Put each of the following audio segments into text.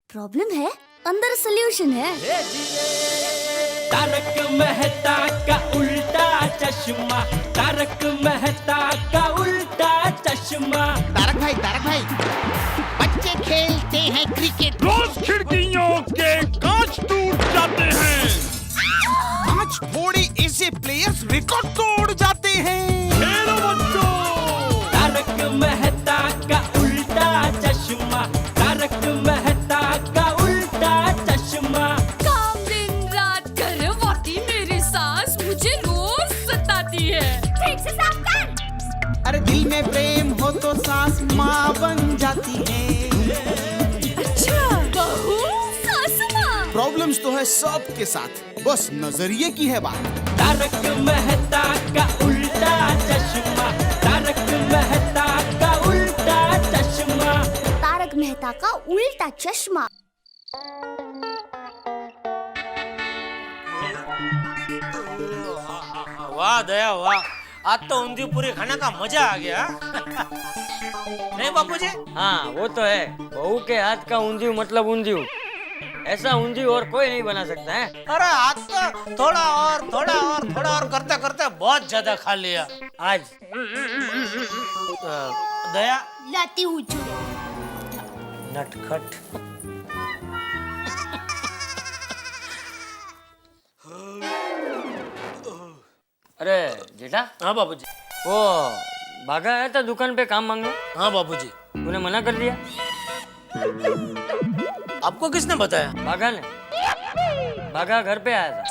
Problem है, अंदर solution है। तारक मेहता का उल्टा चश्मा, तारक मेहता का उल्टा चश्मा। तारक भाई, बच्चे खेलते हैं क्रिकेट, रोज खिड़कियों के कांच टूट जाते हैं, कांच फोड़े ऐसे प्लेयर्स रिकॉर्ड तोड़ जाते हैं। खेलो बच्चों। तारक मेहता का उल्टा चश्मा, तारक मेहता का उल्टा चश्मा। काम दिन रात करवाती मेरी सास मुझे रोज सताती है। ठीक से साफ कर। अरे दिल में प्रेम हो तो सास माँ बन जाती है। अच्छा, बहू सास माँ। प्रॉब्लम्स तो है सबके साथ, बस नजरिए की है बात। तारक मेहता का उल्टा चश्मा, तारक मेहता का उल्टा चश्मा। तारक मेहता का उल्टा चश्मा। वाह दया वाह, आज तो ऊंधिયું पूरी खाने का मजा आ गया। नहीं बापूजी? हाँ वो तो है, बहू के हाथ का ऊंधिયું मतलब ऊंधिયું, ऐसा ऊंधिયું और कोई नहीं बना सकता है। अरे आज तो थोड़ा और करते करते बहुत ज्यादा खा लिया आज दया लाती हूँ चूड़े। नटखट। अरे जेठा, हाँ बापूजी। वो भागा आया था दुकान पे काम मांगने, हाँ बापूजी। तूने मना कर दिया। आपको किसने बताया? भागा ने, भागा घर पे आया था।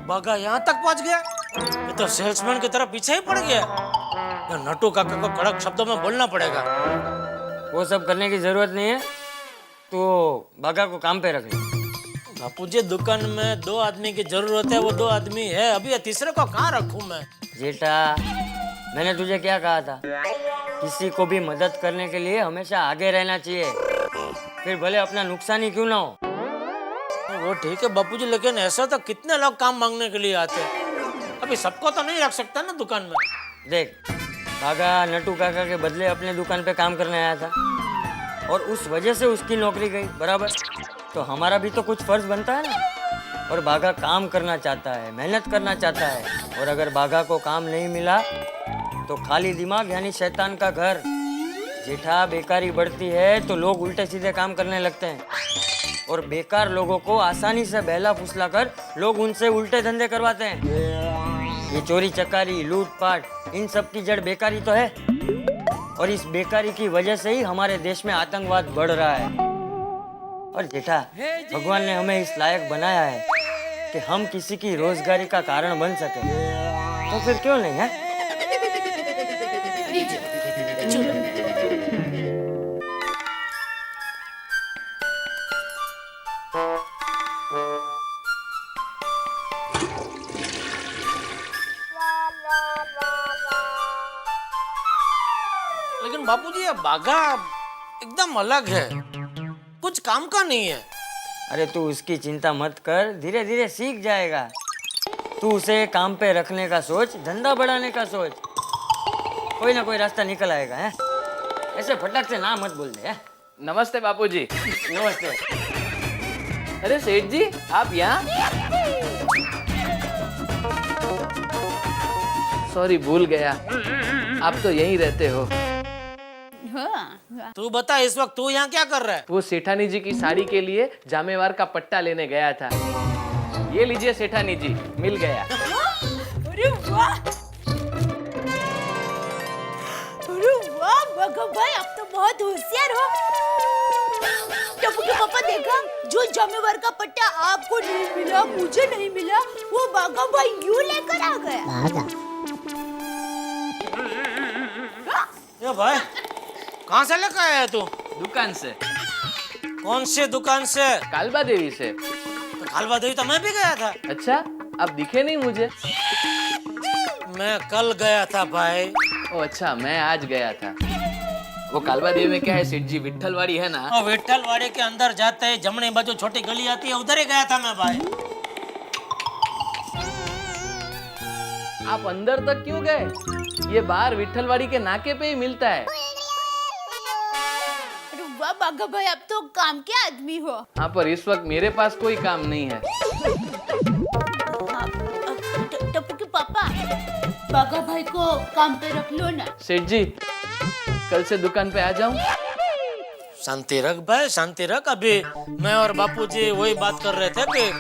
बागा यहाँ तक पहुँच गया? ये तो सेल्समैन की तरह पीछे ही पड़ गया। ये नट्टू काका को कड़क शब्दों में बोलना पड़ेगा। वो सब करने की जरूरत नहीं है, तो भागा को काम पे रख ले। बापूजी दुकान में 2 आदमी की जरूरत है, वो 2 आदमी है, अभी ये तीसरे को कहाँ रखूं मैं? जेठा, मैंने तुझे क्या कहा था, किसी को भी मदद करने के लिए हमेशा आगे रहना चाहिए, फिर भले अपना नुकसान ही क्यों ना हो। वो ठीक है बापूजी, लेकिन ऐसा तो कितने लोग काम मांगने के लिए आते हैं, अभी सबको तो नहीं रख सकता ना दुकान में। देख, भागा नट्टू काका के बदले अपने दुकान पे काम करने आया था और उस वजह से उसकी नौकरी गई, बराबर? तो हमारा भी तो कुछ फर्ज बनता है ना। और भागा काम करना चाहता है, मेहनत करना चाहता है, और अगर भागा को काम नहीं मिला तो खाली दिमाग यानी शैतान का घर। जेठा, बेकारी बढ़ती है तो लोग उल्टे सीधे काम करने लगते हैं, और बेकार लोगों को आसानी से बहला फुसला कर लोग उनसे उल्टे धंधे करवाते हैं। ये चोरी चकारी, लूटपाट, इन सब की जड़ बेकारी तो है, और इस बेकारी की वजह से ही हमारे देश में आतंकवाद बढ़ रहा है। और जेठा, भगवान ने हमें इस लायक बनाया है कि हम किसी की रोजगारी का कारण बन सके, तो फिर क्यों नहीं है? लेकिन बापूजी ये बागा एकदम अलग है, कुछ काम का नहीं है। अरे तू उसकी चिंता मत कर, धीरे धीरे सीख जाएगा। तू उसे काम पे रखने का सोच, धंधा बढ़ाने का सोच, कोई ना कोई रास्ता निकल आएगा। है ऐसे फटाक से ना मत बोल दे। है? नमस्ते बापूजी। नमस्ते। अरे सेठ जी, आप यहाँ? सॉरी, भूल गया, आप तो यहीं रहते हो। तू बता, इस वक्त तू यहाँ क्या कर रहा है? वो सेठानी जी की साड़ी के लिए जामेवार का पट्टा लेने गया था। ये लीजिए सेठानी जी, मिल गया। अरे वाह, अरे वाह बागा भाई, आप तो बहुत होशियार हो। टप्पू के पापा, देखा, जो जामेवार का पट्टा आपको नहीं मिला, मुझे नहीं मिला, वो बागा भाई यूं लेकर आ गया। ये भाई कहाँ से लेकर आया है तू? दुकान से। कौन सी दुकान से? कालबा देवी से। तो कालबा देवी तो मैं भी गया था। अच्छा, आप दिखे नहीं मुझे? मैं कल गया था भाई। ओ अच्छा, मैं आज गया था। वो कालबा देवी में क्या है सेठ जी, विट्ठलवाड़ी है ना? और विट्ठलवाड़ी के अंदर जाते हैं, जमने बाजू छोटी गली आती है, उधर ही गया था मैं भाई। आप अंदर तक क्यों गए? ये बाहर विट्ठलवाड़ी के नाके पे ही मिलता है। अरे वाह बाघा भाई, अब तो काम के आदमी हो। हाँ, पर इस वक्त मेरे पास कोई काम नहीं है। टप्पू के पापा, बाघा भाई को काम पे रख लो ना। सेठ जी, कल से दुकान पे आ जाऊं? शांति रख भाई, शांति रख। अभी मैं और बापूजी वही बात कर रहे थे कि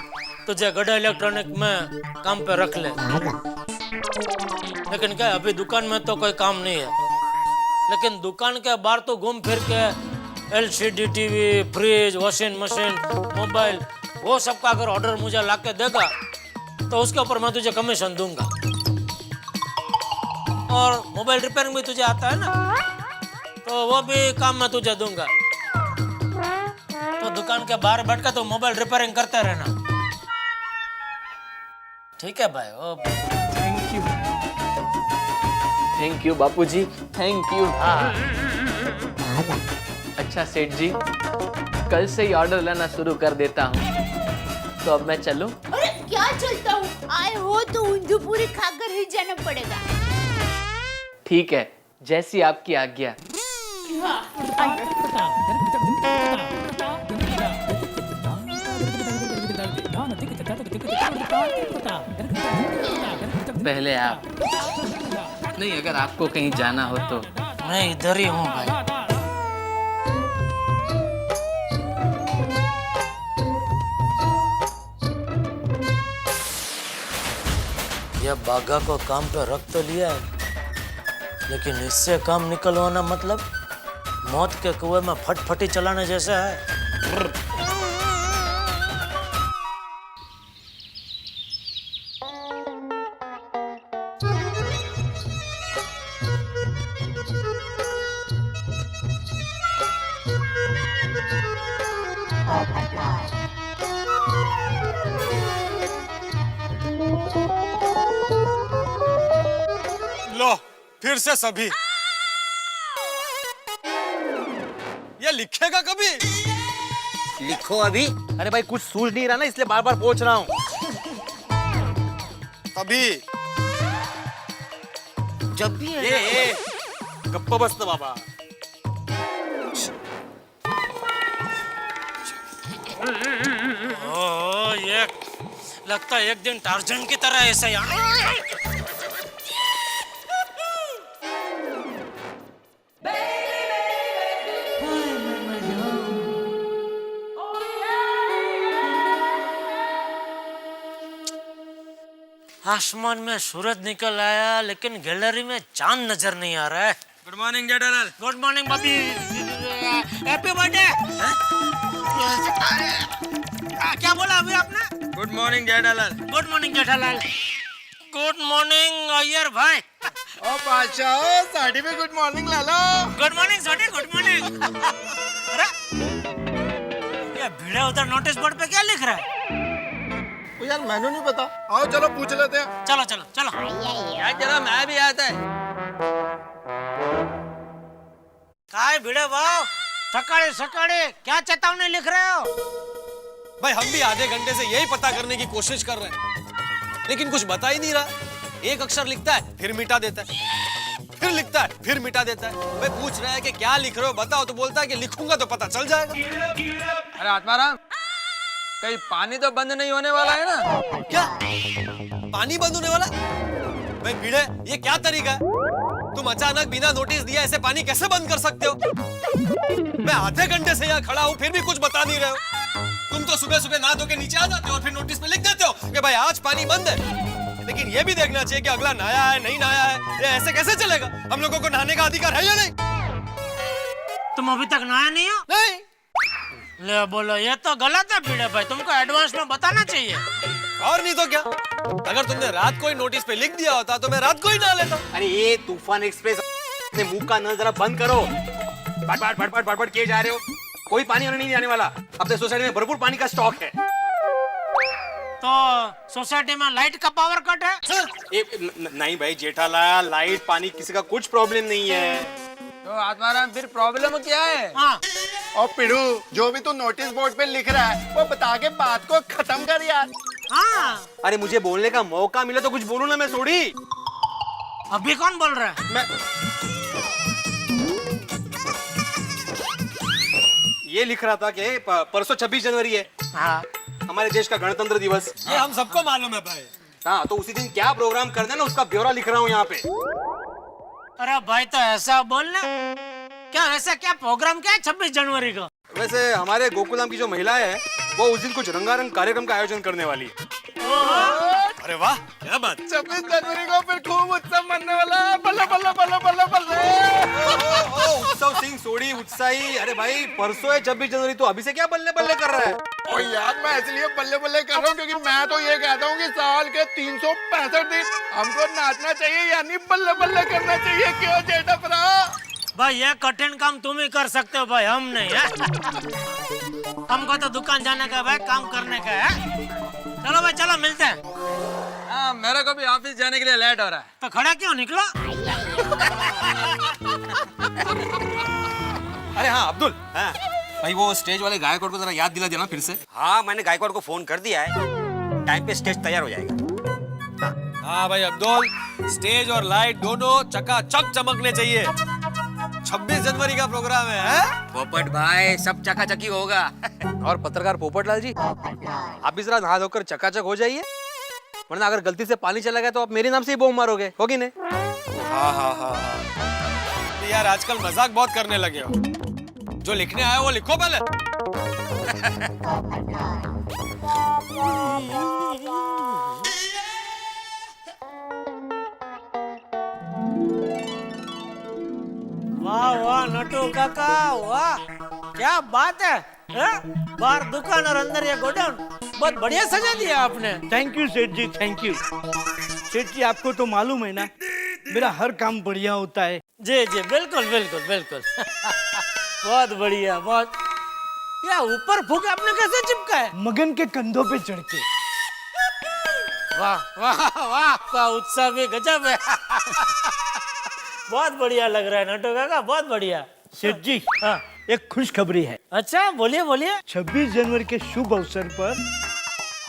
तुझे गड़ा इलेक्ट्रॉनिक में काम पे रख ले, लेकिन क्या अभी दुकान में तो कोई काम नहीं है। लेकिन दुकान के बाहर तो घूम फिर के LCD TV, fridge, washing machine, mobile, वो सब का अगर ऑर्डर मुझे ला के देगा तो उसके ऊपर मैं तुझे कमीशन दूंगा। और मोबाइल रिपेयरिंग भी तुझे आता है ना, तो वो भी काम मैं तुझे दूंगा। तो दुकान के बाहर बैठ कर तो मोबाइल रिपेयरिंग करते रहना, ठीक है भाई? Oh thank you, thank you Bapuji, thank you. अच्छा सेठ जी, कल से ही ऑर्डर लेना शुरू कर देता हूँ। तो अब मैं चलूं? अरे क्या चलता हूँ, आए हो तो ऊंधू पूरी खाकर ही जाना पड़ेगा। ठीक है, जैसी आपकी आज्ञा। पहले आप। नहीं, अगर आपको कहीं जाना हो तो। मैं इधर ही हूँ भाई। यह बाघा को काम पे रख तो लिया है, लेकिन इससे काम निकलवाना मतलब मौत के कुएं में फटफटी चलाने जैसा है। लो फिर से सभी। ये लिखेगा कभी? लिखो अभी। अरे भाई कुछ सूझ नहीं रहा ना, इसलिए बार बार पूछ रहा हूँ। अभी जब भी है ये गप्पा बसता बाबा। ओह, ये लगता है एक दिन टार्जन की तरह ऐसा ही आसमान में सूरज निकल आया, लेकिन गैलरी में चांद नजर नहीं आ रहा है। Good morning Jethalal. Good morning बबी, हैप्पी बर्थडे। क्या बोला अभी आपने? Good morning Jethalal. Good morning Jethalal. Good morning Iyer भाई। ओ बादशाह, साड़ी में गुड मॉर्निंग ला लो। गुड मॉर्निंग सोटी, गुड मॉर्निंग। अरे ये भिड़े उधर नोटिस बोर्ड पे क्या लिख रहा है? यार मैंने नहीं पता। आओ चलो पूछ लेते हैं। चलो चलो चलो। यार जरा मैं भी आता है। काय भिड़े भाव, सकाळे सकाळे क्या चेतावनी लिख रहे हो? भाई हम भी आधे घंटे से यही पता करने की कोशिश कर रहे हैं, लेकिन कुछ बता ही नहीं रहा। एक अक्षर लिखता है फिर मिटा देता है, फिर लिखता है फिर मिटा देता है। भाई पूछ रहा है कि क्या लिख रहे हो बताओ, तो बोलता है कि लिखूंगा तो पता चल जाएगा। अरे आत्माराम, कहीं पानी तो बंद नहीं होने वाला है ना? क्या पानी बंद होने वाला? भाई भिड़े, ये क्या तरीका है? तुम अचानक बिना नोटिस दिया ऐसे पानी कैसे बंद कर सकते हो? मैं आधे घंटे से यहाँ खड़ा हूँ फिर भी कुछ बता नहीं रहे हो। तुम तो सुबह सुबह नहा धो के नीचे आ जाते हो और फिर नोटिस पे लिख देते हो कि भाई आज पानी बंद है। लेकिन ये भी देखना चाहिए कि अगला नहाया है नहीं नहाया है। ये ऐसे कैसे चलेगा? हम लोगों को नहाने का अधिकार है या नहीं? तुम अभी तक नहाया नहीं हो? नहीं। ले बोलो, ये तो गलत है भिड़े भाई, तुमको एडवांस में बताना चाहिए। और नहीं तो क्या? अगर तुमने रात को ही नोटिस पे लिख दिया होता तो मैं रात को ही नहा लेता। अरे ये तूफान एक्सप्रेस अपने मुंह का नल जरा बंद करो। बड़बड़ किए जा रहे हो। कोई पानी होने नहीं आने वाला। अपने सोसाइटी में भरपूर पानी का स्टॉक है। तो सोसाइटी में लाइट का पावर कट है? नहीं भाई जेठालाल, लाइट पानी किसी का कुछ प्रॉब्लम नहीं है। तो आत्माराम फिर प्रॉब्लम क्या है? हाँ। और पिड़ू, जो भी तू नोटिस बोर्ड पे लिख रहा है वो बता के बात को खत्म कर यार। हाँ। अरे मुझे बोलने का मौका मिले तो कुछ बोलूं ना मैं सोड़ी। अभी कौन बोल रहा है? मैं ये लिख रहा था कि परसों 26 जनवरी है, हाँ हमारे देश का गणतंत्र दिवस। ये हम सबको मालूम है भाई। हाँ, तो उसी दिन क्या प्रोग्राम करना है ना, उसका ब्यौरा लिख रहा हूँ यहाँ पे। अरे भाई तो ऐसा बोलना, क्या ऐसा क्या प्रोग्राम क्या है 26 जनवरी का? वैसे हमारे गोकुलधाम की जो महिलाएं हैं वो उस दिन कुछ रंगारंग कार्यक्रम का आयोजन करने वाली है। अरे वाह, क्या बात। 26 जनवरी को फिर खूब उत्सव मनने वाला है। बल्ले बल्ले बल्ले बल्ले बल्ले। उत्सव सिंह सोडी उत्साही। अरे भाई परसों है 26 जनवरी, तो अभी से क्या बल्ले बल्ले कर रहा है? और यार मैं इसलिए बल्ले बल्ले कर रहा हूँ क्योंकि मैं तो ये कहता हूँ कि साल के 365 दिन हमको नाचना चाहिए, यानी बल्ले बल्ले करना चाहिए। क्यों जेठा भरा? भाई ये कठिन काम तुम ही कर सकते हो भाई, हम नहीं है। हमको तो दुकान जाने का भाई, काम करने का है। चलो भाई चलो मिलते हैं। हाँ, मेरे को भी ऑफिस जाने के लिए लेट हो रहा है। तो खड़ा क्यों निकला? अरे हाँ अब्दुल, हाँ भाई वो स्टेज वाले गायकवाड़ को जरा याद दिला देना फिर से। हाँ, मैंने गायकवाड़ को फोन कर दिया है, टाइम पे स्टेज तैयार हो जाएगा। हाँ भाई अब्दुल, स्टेज और लाइट दोनों चकाचक चमकने चाहिए। 26 जनवरी का प्रोग्राम है? पोपट भाई सब चकाचकी होगा। और पत्रकार पोपटलाल जी, आप भी जरा नहा धोकर चकाचक हो जाइए, वरना अगर गलती से पानी चला गया तो आप मेरे नाम से ही बॉम्ब मारोगे, होगी नहीं? हाँ हाँ हाँ हाँ। यार आजकल मजाक बहुत करने लगे हो। जो लिखने आया वो लिखो पहले। वाह वाह नटू काका, वाह क्या बात है, बाहर दुकान और अंदर ये गोडाउन, बहुत बढ़िया सजा दिया आपने। थैंक यू सेठ जी, थैंक यू। सेठ जी आपको तो मालूम है ना, मेरा हर काम बढ़िया होता है। जी जी बिल्कुल बिल्कुल बिल्कुल। बहुत बढ़िया, बहुत। या ऊपर फूक आपने कैसे चिपका है? मगन के कंधों पे चढ़ के। वाह वाह वाह, आपका उत्साह भी गजब है। बहुत बढ़िया लग रहा है नटू काका, बहुत बढ़िया। सेठ जी हाँ एक खुशखबरी है। अच्छा बोलिए बोलिए। 26 जनवरी के शुभ अवसर पर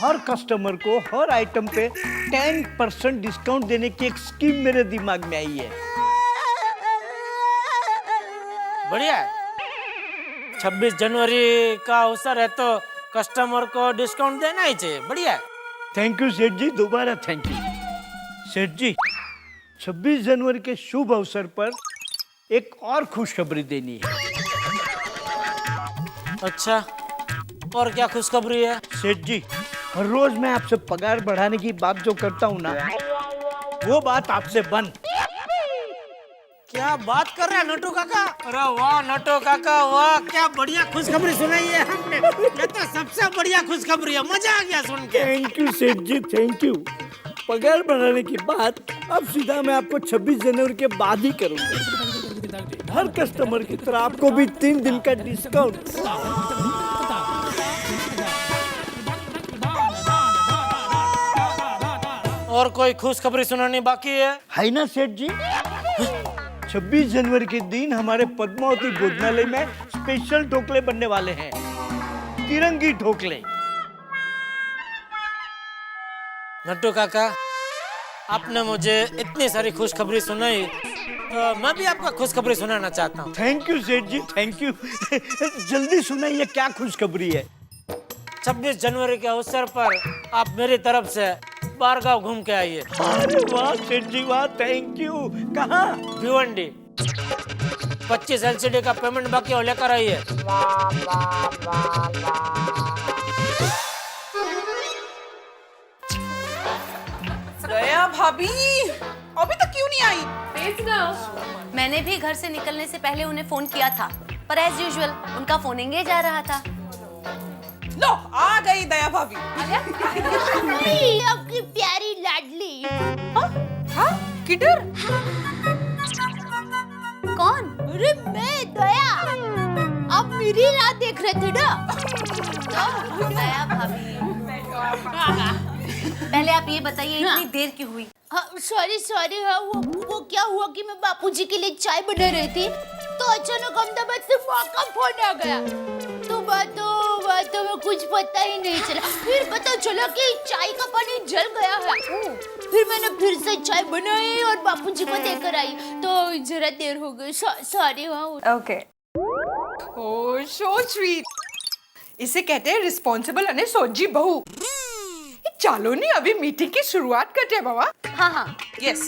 हर कस्टमर को हर आइटम पे 10% डिस्काउंट देने की एक स्कीम मेरे दिमाग में आई है। बढ़िया है। 26 जनवरी का अवसर है तो कस्टमर को डिस्काउंट देना ही चाहिए, बढ़िया है। थैंक यू सेठ जी, दोबारा थैंक यू। सेठ जी 26 जनवरी के शुभ अवसर पर एक और खुशखबरी देनी है। अच्छा, और क्या खुशखबरी है? सेठ जी हर रोज मैं आपसे पगार बढ़ाने की बात जो करता हूँ ना, वो बात आपसे बंद। क्या बात कर रहे हैं नटू काका? अरे वाह नटू काका वाह, क्या बढ़िया खुशखबरी सुनाई है हमने। ये तो सबसे बढ़िया खुशखबरी है, मजा आ गया सुन के। थैंक यू सेठ जी, थैंक यू। पगार बढ़ाने की बात अब सीधा मैं आपको 26 जनवरी के बाद ही करूंगा। हर कस्टमर की तरह आपको भी 3 दिन का डिस्काउंट। और कोई खुशखबरी सुनानी बाकी है ना सेठ जी? 26 जनवरी के दिन हमारे पद्मावती भोजनालय में स्पेशल ढोकले बनने वाले हैं, तिरंगी ढोकले। नट्टू काका, आपने मुझे इतनी सारी खुशखबरी सुनाई, तो मैं भी आपका खुशखबरी सुनाना चाहता हूँ। थैंक यू सेठ जी, थैंक यू। जल्दी सुनाइए, क्या खुशखबरी है? 26 जनवरी के अवसर पर आप मेरी तरफ से बारगांव घूम के आइए। अरे वाह सेठ जी वाह, थैंक यू। कहाँ? भिवंडी। 25 LCD का पेमेंट बाकी हो, लेकर आइए। गया भाभी, अभी तक क्यों नहीं आई? मैंने भी घर से निकलने से पहले उन्हें फोन किया था, पर एज यूजुअल उनका फोन एंगेज आ रहा था। लो आ गई दया भाभी। आपकी प्यारी लाडली। हाँ किधर? कौन? अरे मैं दया। आप मेरी राह देख रहे थे ना? दया भाभी। पहले आप ये बताइए इतनी देर क्यों हुई? सॉरी हाँ, वो क्या हुआ कि मैं बापूजी के लिए चाय बना रही थी, तो अचानक अहमदाबाद से माँ का फोन आ गया। तो बातों में कुछ पता ही नहीं चला, फिर पता चला कि चाय का पानी जल गया है। फिर मैंने फिर से चाय बनाई और बापूजी को देकर आई, तो जरा देर हो गई। सॉरी हाँ। Okay oh so sweet. इसे कहते हैं रिस्पॉन्सिबल અને सोजी बहू। ચાલો ને अभी मीटिंग की शुरुआत करते हैं बाबा। हाँ यस।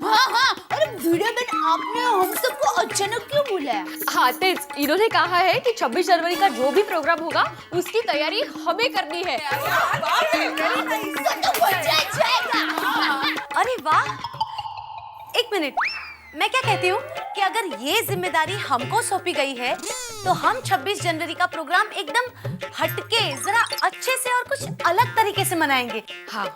हाँ अरे वीडियो मैन आपने हम सबको अचानक क्यों बुलाया? हाँ तेज इन्होंने कहा है कि 26 जनवरी का जो भी प्रोग्राम होगा उसकी तैयारी हमें करनी है। तो मजा जाएगा। अरे वाह, एक मिनट, मैं क्या कहती हूँ कि अगर ये जिम्मेदारी हमको सौंपी गई है तो हम 26 जनवरी का प्रोग्राम एकदम हटके, जरा अच्छे से और कुछ अलग तरीके से मनाएंगे। हाँ।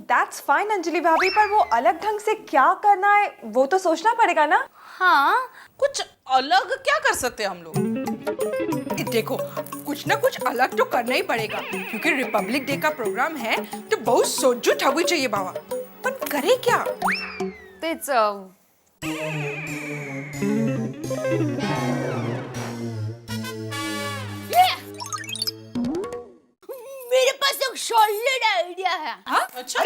दैट्स फाइन अंजलि भाभी, पर वो अलग ढंग से क्या करना है वो तो सोचना पड़ेगा ना। हाँ, कुछ अलग क्या कर सकते हैं हम लोग? देखो, कुछ ना कुछ अलग तो करना ही पड़ेगा क्योंकि रिपब्लिक डे का प्रोग्राम है तो बहुत सोचो ठगू चाहिए बाबा। पर करे क्या? तेज मेरे पास एक सॉलिड आइडिया है। हाँ? अच्छा?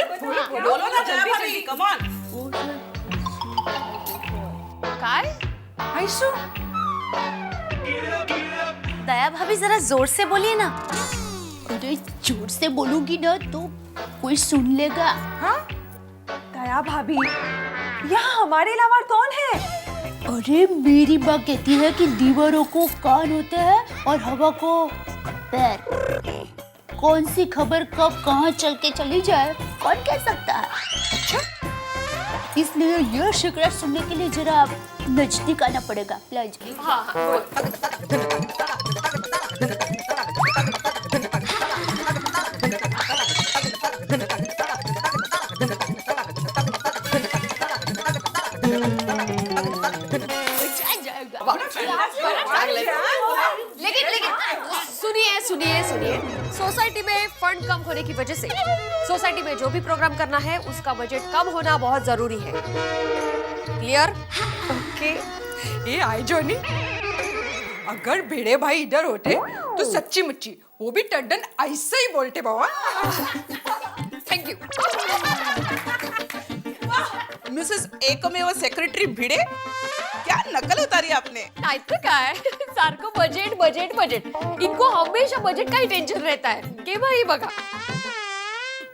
बोलो ना जया भाभी, कम ऑन। काय? आइसु, दया भाभी जरा जोर से बोलिए ना। अरे जोर से बोलूंगी ना तो कोई सुन लेगा। हाँ? दया भाभी, यहाँ हमारे अलावा और कौन है? अरे मेरी माँ कहती है कि दीवारों को कान होते हैं और हवा को पैर। कौन सी खबर कब कहाँ चल के चली जाए कौन कह सकता है? अच्छा? इसलिए यह शिकायत सुनने के लिए जरा नजदीक आना पड़ेगा। प्लीज। लेकिन सुनिए, सोसाइटी में फंड कम होने की वजह से सोसाइटी में जो भी प्रोग्राम करना है उसका बजट कम होना बहुत जरूरी है। क्लियर? ओके। ये आई जोनी, अगर भिड़े भाई इधर होते तो सच्ची मुच्ची वो भी टड्डन ऐसे ही बोलते बाबा। Thank you. मिसेस एकमेव सेक्रेटरी भिड़े, क्या नकल उतारी आपने? नहीं तो क्या है, सार को बजट इनको हमेशा बजट का ही टेंशन रहता है के भाई बगा।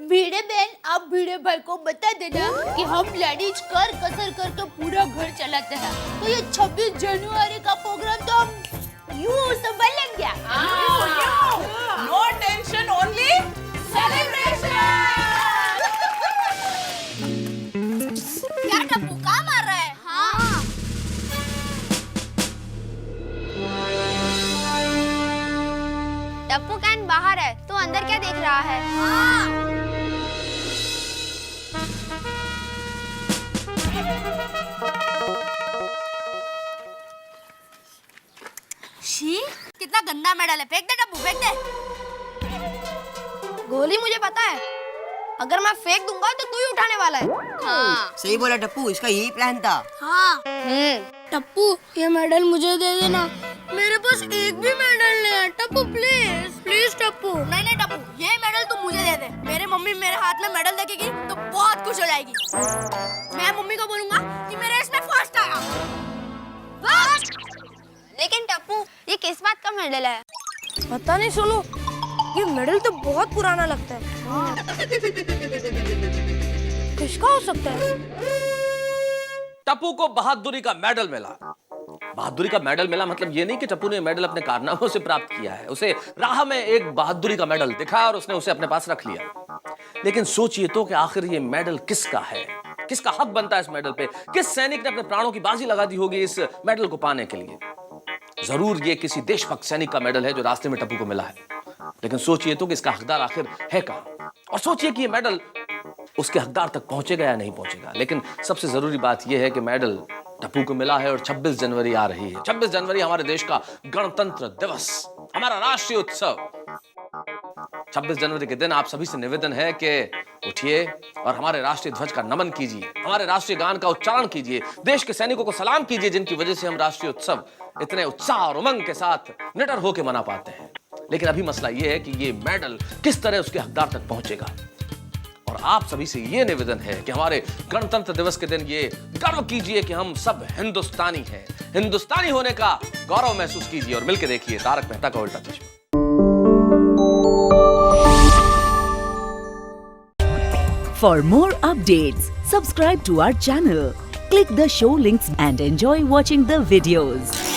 भिड़े बहन, आप भिड़े भाई को बता देना कि हम लेडीज कर कसर करके पूरा घर चलाते हैं, तो ये 26 जनवरी का प्रोग्राम तो हम यूं संभाल लेंगे। No tension, only celebration. क्या टप्पू कहाँ मार रहा है? हाँ। टप्पू कैन बाहर है, तो अंदर क्या देख रहा है? हाँ। शी, कितना गंदा मेडल है, फेंक दे टप्पू, फेंक दे। गोली मुझे पता है, अगर मैं फेंक दूंगा तो तू ही उठाने वाला है। हाँ। सही बोला टप्पू, इसका यही प्लान था। हाँ। टप्पू, ये मेडल मुझे दे देना, मेरे पास एक भी मेडल नहीं है। टप्पू प्लीज टप्पू। नहीं टप्पू, ये मेडल तू मुझे दे दे। मेरे मम्मी मेरे हाथ में मेडल देखेगी तो बहुत खुश हो जाएगी। मैं मम्मी को बोलूंगा कि मेरे इसमें फर्स्ट आया। लेकिन टप्पू, ये किस बात का मेडल है? पता नहीं सोनू, ये मेडल तो बहुत पुराना लगता है। किसका हो सकता है? टप्पू को बहादुरी का मेडल मिला। बहादुरी का मेडल मिला मतलब ये नहीं कि टप्पू ने मेडल अपने कारनामों से प्राप्त किया है। उसे राह में एक बहादुरी का मेडल दिखा और उसने उसे अपने पास रख लिया। लेकिन सोचिए तो कि आखिर ये मेडल किसका है, किसका हक बनता है इस मेडल पे? किस सैनिक ने अपने प्राणों की बाजी लगा दी होगी इस मेडल को पाने के लिए? जरूर ये किसी देशभक्त सैनिक का मेडल है जो रास्ते में टप्पू को मिला है। लेकिन सोचिए तो कि इसका हकदार आखिर है कहां, और सोचिए कि ये मेडल उसके हकदार तक पहुंचेगा या नहीं पहुंचेगा। लेकिन सबसे जरूरी बात यह है कि मेडल टप्पू को मिला है और 26 जनवरी आ रही है। 26 जनवरी हमारे देश का गणतंत्र दिवस, हमारा राष्ट्रीय उत्सव। 26 जनवरी के दिन आप सभी से निवेदन है कि उठिए और हमारे राष्ट्रीय ध्वज का नमन कीजिए, हमारे राष्ट्रीय गान का उच्चारण कीजिए, देश के सैनिकों को सलाम कीजिए जिनकी वजह से हम राष्ट्रीय उत्सव इतने उत्साह और उमंग के साथ निडर होकर मना पाते हैं। लेकिन अभी मसला यह है कि ये मेडल किस तरह उसके हकदार तक पहुंचेगा। और आप सभी से ये निवेदन है कि हमारे गणतंत्र दिवस के दिन ये गर्व कीजिए कि हम सब हिंदुस्तानी हैं। हिंदुस्तानी होने का गौरव महसूस कीजिए और मिलकर देखिए तारक मेहता का उल्टा चश्मा। For more updates, subscribe to our channel, click the show links and enjoy watching the videos.